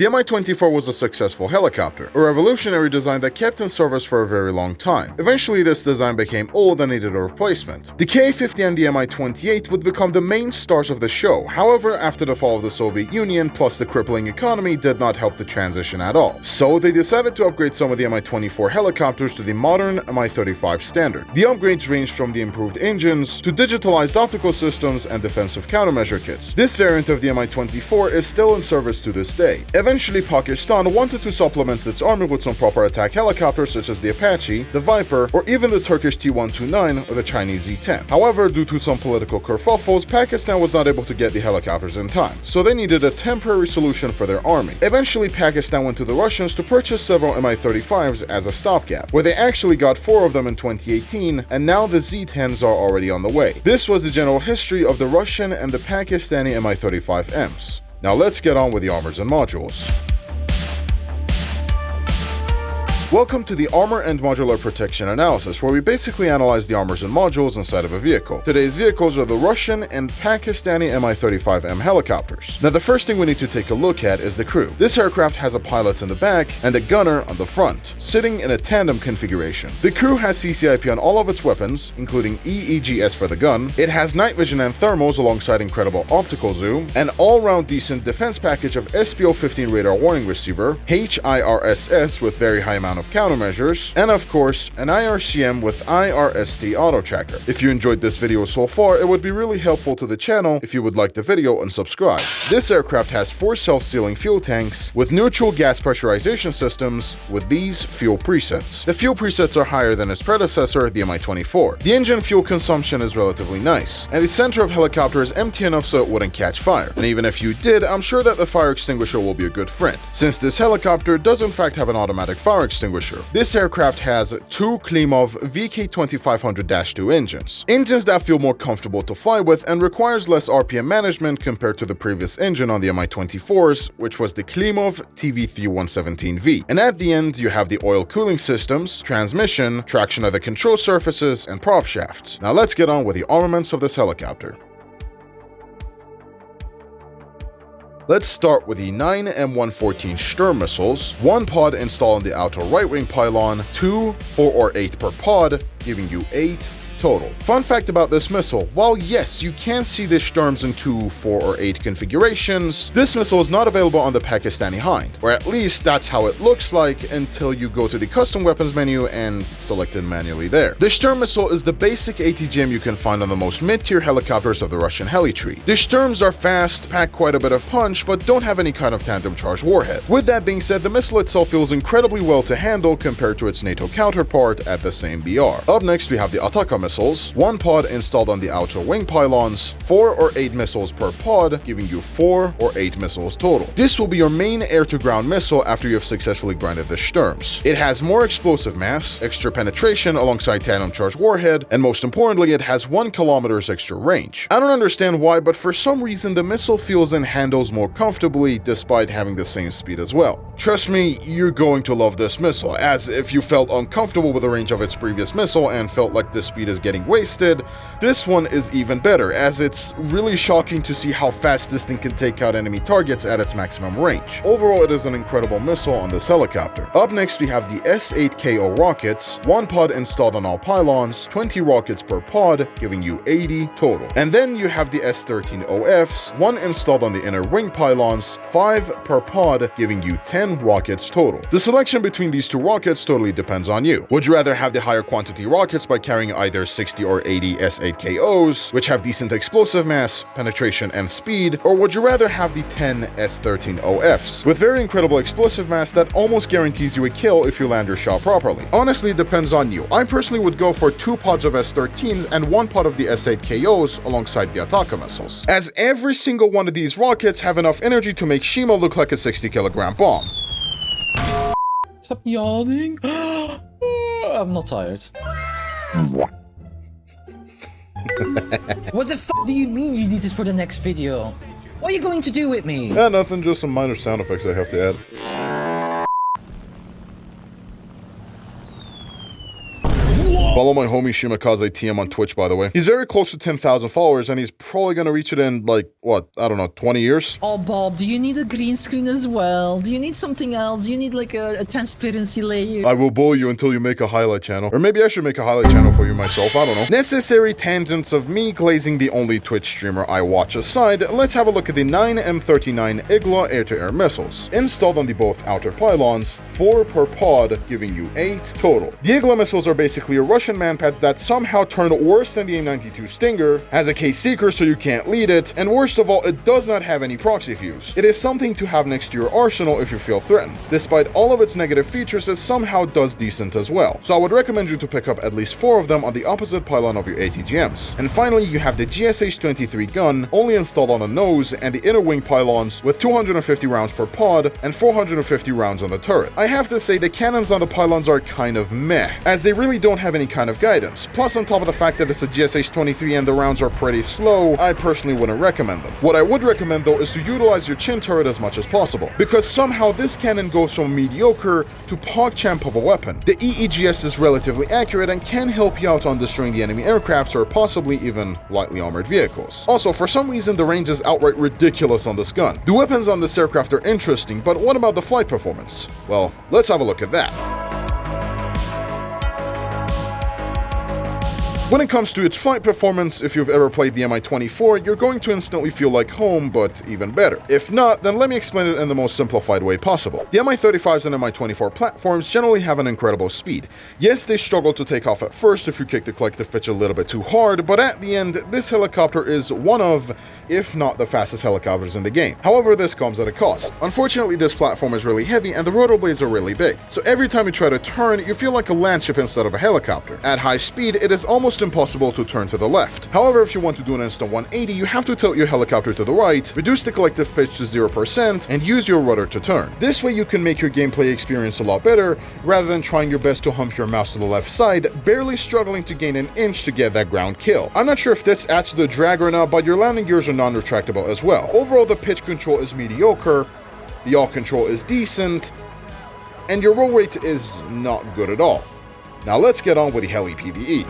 The Mi-24 was a successful helicopter, a revolutionary design that kept in service for a very long time. Eventually, this design became old and needed a replacement. The Ka-50 and the Mi-28 would become the main stars of the show. However, after the fall of the Soviet Union plus the crippling economy did not help the transition at all. So they decided to upgrade some of the Mi-24 helicopters to the modern Mi-35 standard. The upgrades ranged from the improved engines to digitalized optical systems and defensive countermeasure kits. This variant of the Mi-24 is still in service to this day. Eventually, Pakistan wanted to supplement its army with some proper attack helicopters such as the Apache, the Viper, or even the Turkish T-129 or the Chinese Z-10. However, due to some political kerfuffles, Pakistan was not able to get the helicopters in time, so they needed a temporary solution for their army. Eventually, Pakistan went to the Russians to purchase several Mi-35s as a stopgap, where they actually got 4 of them in 2018, and now the Z-10s are already on the way. This was the general history of the Russian and the Pakistani Mi-35Ms. Now let's get on with the armors and modules. Welcome to the Armor and Modular Protection Analysis, where we basically analyze the armors and modules inside of a vehicle. Today's vehicles are the Russian and Pakistani Mi-35M helicopters. Now the first thing we need to take a look at is the crew. This aircraft has a pilot in the back and a gunner on the front, sitting in a tandem configuration. The crew has CCIP on all of its weapons, including EEGS for the gun. It has night vision and thermals alongside incredible optical zoom, an all-round decent defense package of SPO-15 radar warning receiver, HIRSS with very high amount of countermeasures, and of course, an IRCM with IRST auto tracker. If you enjoyed this video so far, it would be really helpful to the channel if you would like the video and subscribe. This aircraft has 4 self-sealing fuel tanks with neutral gas pressurization systems with these fuel presets. The fuel presets are higher than its predecessor, the Mi-24. The engine fuel consumption is relatively nice, and the center of helicopter is empty enough so it wouldn't catch fire. And even if you did, I'm sure that the fire extinguisher will be a good friend, since this helicopter does in fact have an automatic fire extinguisher. This aircraft has 2 Klimov VK2500-2 engines that feel more comfortable to fly with and requires less RPM management compared to the previous engine on the Mi-24s, which was the Klimov TV3117V. And at the end, you have the oil cooling systems, transmission, traction of the control surfaces, and prop shafts. Now let's get on with the armaments of this helicopter. Let's start with the 9 M114 Sturm missiles, 1 pod installed on the outer right wing pylon, 2, 4 or 8 per pod, giving you 8 total. Fun fact about this missile, while yes, you can see the Sturms in 2, 4 or 8 configurations, this missile is not available on the Pakistani Hind, or at least that's how it looks like until you go to the custom weapons menu and select it manually there. The Sturm missile is the basic ATGM you can find on the most mid-tier helicopters of the Russian heli tree. The Sturms are fast, pack quite a bit of punch, but don't have any kind of tandem charge warhead. With that being said, the missile itself feels incredibly well to handle compared to its NATO counterpart at the same BR. Up next we have the Ataka missiles, 1 pod installed on the outer wing pylons, 4 or 8 missiles per pod, giving you 4 or 8 missiles total. This will be your main air-to-ground missile after you have successfully grinded the Sturms. It has more explosive mass, extra penetration alongside tandem charge warhead, and most importantly, it has 1 kilometer's extra range. I don't understand why, but for some reason the missile feels and handles more comfortably despite having the same speed as well. Trust me, you're going to love this missile, as if you felt uncomfortable with the range of its previous missile and felt like the speed is getting wasted, this one is even better, as it's really shocking to see how fast this thing can take out enemy targets at its maximum range. Overall, it is an incredible missile on this helicopter. Up next we have the S8KO rockets, 1 pod installed on all pylons, 20 rockets per pod, giving you 80 total. And then you have the S13OFs, 1 installed on the inner wing pylons, 5 per pod, giving you 10 rockets total. The selection between these 2 rockets totally depends on you. Would you rather have the higher quantity rockets by carrying either 60 or 80 S8KOs, which have decent explosive mass, penetration, and speed, or would you rather have the 10 S13OFs, with very incredible explosive mass that almost guarantees you a kill if you land your shot properly? Honestly, it depends on you. I personally would go for 2 pods of S13s and 1 pod of the S8KOs alongside the Ataka missiles, as every single one of these rockets have enough energy to make Shima look like a 60-kilogram bomb. Stop yawning. I'm not tired. What the f do you mean you need this for the next video? What are you going to do with me? Yeah, nothing, just some minor sound effects I have to add. Whoa! Follow my homie ShimakazeTM on Twitch, by the way. He's very close to 10,000 followers, and he's probably gonna reach it in, like, what, I don't know, 20 years? Oh, Bob, do you need a green screen as well? Do you need something else? Do you need, like, a transparency layer? I will bully you until you make a highlight channel. Or maybe I should make a highlight channel for you myself, I don't know. Necessary tangents of me glazing the only Twitch streamer I watch aside, let's have a look at the 9M39 Igla air-to-air missiles. Installed on the both outer pylons, 4 per pod, giving you 8 total. The Igla missiles are basically a Russian manpads that somehow turn worse than the AIM-92 Stinger, has a K-Seeker so you can't lead it, and worst of all, it does not have any proxy fuse. It is something to have next to your arsenal if you feel threatened. Despite all of its negative features, it somehow does decent as well. So I would recommend you to pick up at least 4 of them on the opposite pylon of your ATGMs. And finally, you have the GSH-23 gun, only installed on the nose and the inner wing pylons with 250 rounds per pod and 450 rounds on the turret. I have to say the cannons on the pylons are kind of meh, as they really don't have any kind of guidance. Plus, on top of the fact that it's a GSH-23 and the rounds are pretty slow, I personally wouldn't recommend them. What I would recommend though is to utilize your chin turret as much as possible, because somehow this cannon goes from mediocre to PogChamp of a weapon. The EEGS is relatively accurate and can help you out on destroying the enemy aircrafts or possibly even lightly armored vehicles. Also, for some reason the range is outright ridiculous on this gun. The weapons on this aircraft are interesting, but what about the flight performance? Well, let's have a look at that. When it comes to its flight performance, if you've ever played the Mi-24, you're going to instantly feel like home, but even better. If not, then let me explain it in the most simplified way possible. The Mi-35s and Mi-24 platforms generally have an incredible speed. Yes, they struggle to take off at first if you kick the collective pitch a little bit too hard, but at the end, this helicopter is one of, if not the fastest helicopters in the game. However, this comes at a cost. Unfortunately, this platform is really heavy and the rotor blades are really big, so every time you try to turn, you feel like a landship instead of a helicopter. At high speed, it is almost impossible to turn to the left. However, if you want to do an instant 180, you have to tilt your helicopter to the right, reduce the collective pitch to 0%, and use your rudder to turn. This way you can make your gameplay experience a lot better, rather than trying your best to hump your mouse to the left side, barely struggling to gain an inch to get that ground kill. I'm not sure if this adds to the drag or not, but your landing gears are non-retractable as well. Overall, the pitch control is mediocre, the yaw control is decent, and your roll rate is not good at all. Now let's get on with the Heli PvE.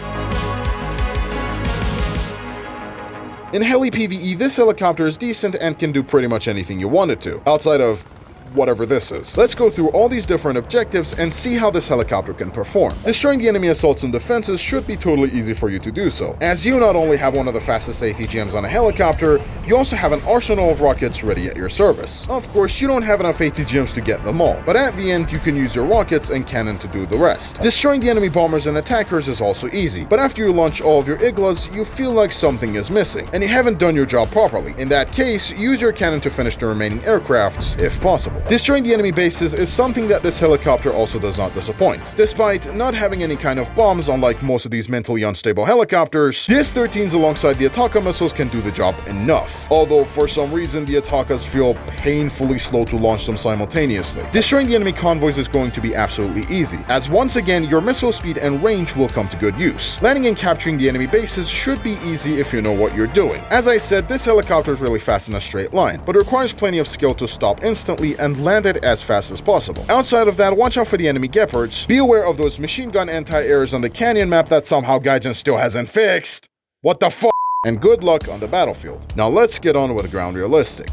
In Heli PvE, this helicopter is decent and can do pretty much anything you want it to, outside of whatever this is. Let's go through all these different objectives and see how this helicopter can perform. Destroying the enemy assaults and defenses should be totally easy for you to do so, as you not only have one of the fastest ATGMs on a helicopter, you also have an arsenal of rockets ready at your service. Of course, you don't have enough ATGMs to get them all, but at the end you can use your rockets and cannon to do the rest. Destroying the enemy bombers and attackers is also easy, but after you launch all of your Iglas, you feel like something is missing, and you haven't done your job properly. In that case, use your cannon to finish the remaining aircrafts, if possible. Destroying the enemy bases is something that this helicopter also does not disappoint. Despite not having any kind of bombs, unlike most of these mentally unstable helicopters, the S-13s alongside the Ataka missiles can do the job enough. Although for some reason the Atakas feel painfully slow to launch them simultaneously. Destroying the enemy convoys is going to be absolutely easy, as once again your missile speed and range will come to good use. Landing and capturing the enemy bases should be easy if you know what you're doing. As I said, this helicopter is really fast in a straight line, but requires plenty of skill to stop instantly and land it as fast as possible. Outside of that, watch out for the enemy Gepards, be aware of those machine gun anti-airs on the canyon map that somehow Gaijin still hasn't fixed. What the f***? And good luck on the battlefield. Now let's get on with ground realistic.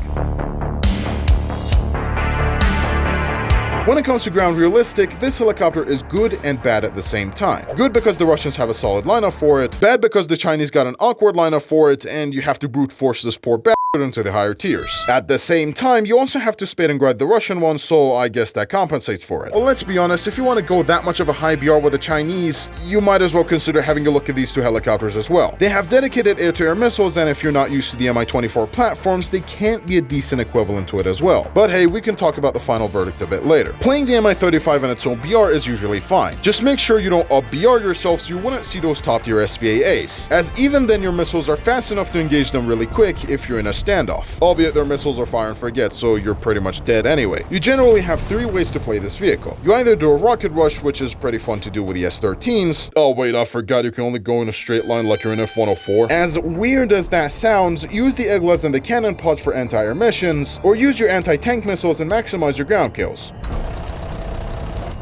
When it comes to ground realistic, this helicopter is good and bad at the same time. Good because the Russians have a solid lineup for it, bad because the Chinese got an awkward lineup for it, and you have to brute force this poor bastard into the higher tiers. At the same time, you also have to spit and grab the Russian one, so I guess that compensates for it. Well, let's be honest, if you want to go that much of a high BR with the Chinese, you might as well consider having a look at these two helicopters as well. They have dedicated air-to-air missiles, and if you're not used to the Mi-24 platforms, they can't be a decent equivalent to it as well. But hey, we can talk about the final verdict a bit later. Playing the Mi-35 in its own BR is usually fine. Just make sure you don't up-BR yourself so you wouldn't see those top-tier SBAAs, as even then your missiles are fast enough to engage them really quick if you're in a standoff. Albeit their missiles are fire and forget, so you're pretty much dead anyway. You generally have 3 ways to play this vehicle. You either do a rocket rush, which is pretty fun to do with the S-13s. Oh wait, I forgot you can only go in a straight line like you're in F-104. As weird as that sounds, use the Iglas and the cannon pods for anti-air missions, or use your anti-tank missiles and maximize your ground kills.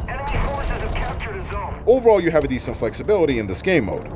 Enemy forces have captured a zone. overall you have a decent flexibility in this game mode.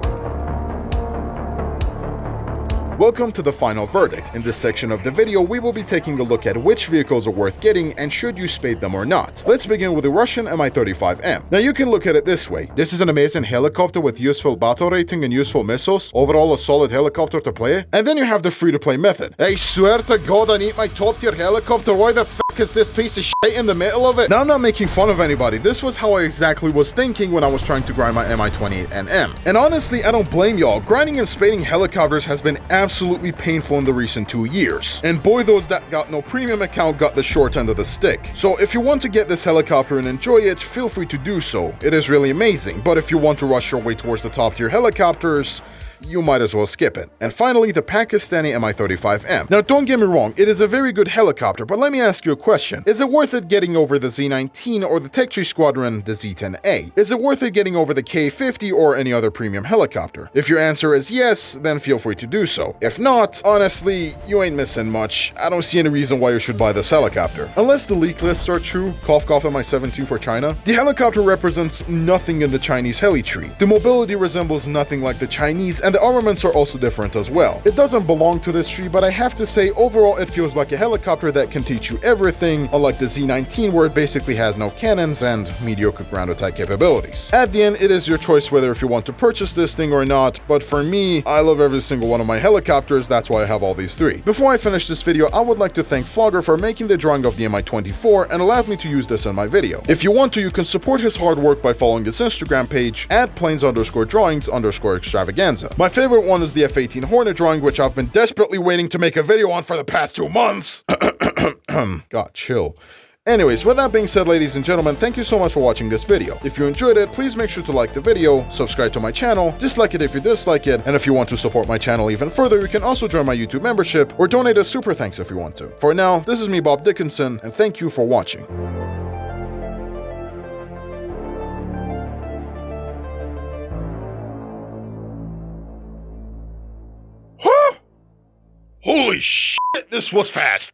Welcome to the final verdict. In this section of the video, we will be taking a look at which vehicles are worth getting and should you spade them or not. Let's begin with the Russian Mi-35M. Now you can look at it this way. This is an amazing helicopter with useful battle rating and useful missiles. Overall a solid helicopter to play. And then you have the free-to-play method. I swear to God I need my top-tier helicopter. Why the fuck is this piece of shit in the middle of it? Now I'm not making fun of anybody. This was how I exactly was thinking when I was trying to grind my Mi-28M. And honestly, I don't blame y'all. Grinding and spading helicopters has been absolutely painful in the recent 2 years. And boy, those that got no premium account got the short end of the stick. So if you want to get this helicopter and enjoy it, feel free to do so. It is really amazing. But if you want to rush your way towards the top tier helicopters, you might as well skip it. And finally, the Pakistani Mi-35M. Now don't get me wrong, it is a very good helicopter, but let me ask you a question. Is it worth it getting over the Z-19 or the Tech Tree Squadron, the Z-10A? Is it worth it getting over the K-50 or any other premium helicopter? If your answer is yes, then feel free to do so. If not, honestly, you ain't missing much. I don't see any reason why you should buy this helicopter. Unless the leak lists are true, cough cough Mi-17 for China, the helicopter represents nothing in the Chinese heli tree. The mobility resembles nothing like the Chinese, and the armaments are also different as well. It doesn't belong to this tree, but I have to say, overall it feels like a helicopter that can teach you everything, unlike the Z-19 where it basically has no cannons and mediocre ground attack capabilities. At the end, it is your choice whether if you want to purchase this thing or not, but for me, I love every single one of my helicopters, that's why I have all these three. Before I finish this video, I would like to thank Flogger for making the drawing of the Mi-24 and allowed me to use this in my video. If you want to, you can support his hard work by following his Instagram page at planes_drawings_extravaganza. My favorite one is the F-18 Hornet drawing, which I've been desperately waiting to make a video on for the past 2 months. God, chill. Anyways, with that being said, ladies and gentlemen, thank you so much for watching this video. If you enjoyed it, please make sure to like the video, subscribe to my channel, dislike it if you dislike it, and if you want to support my channel even further, you can also join my YouTube membership or donate a super thanks if you want to. For now, this is me, Bob Dickinson, and thank you for watching. Holy shit, this was fast!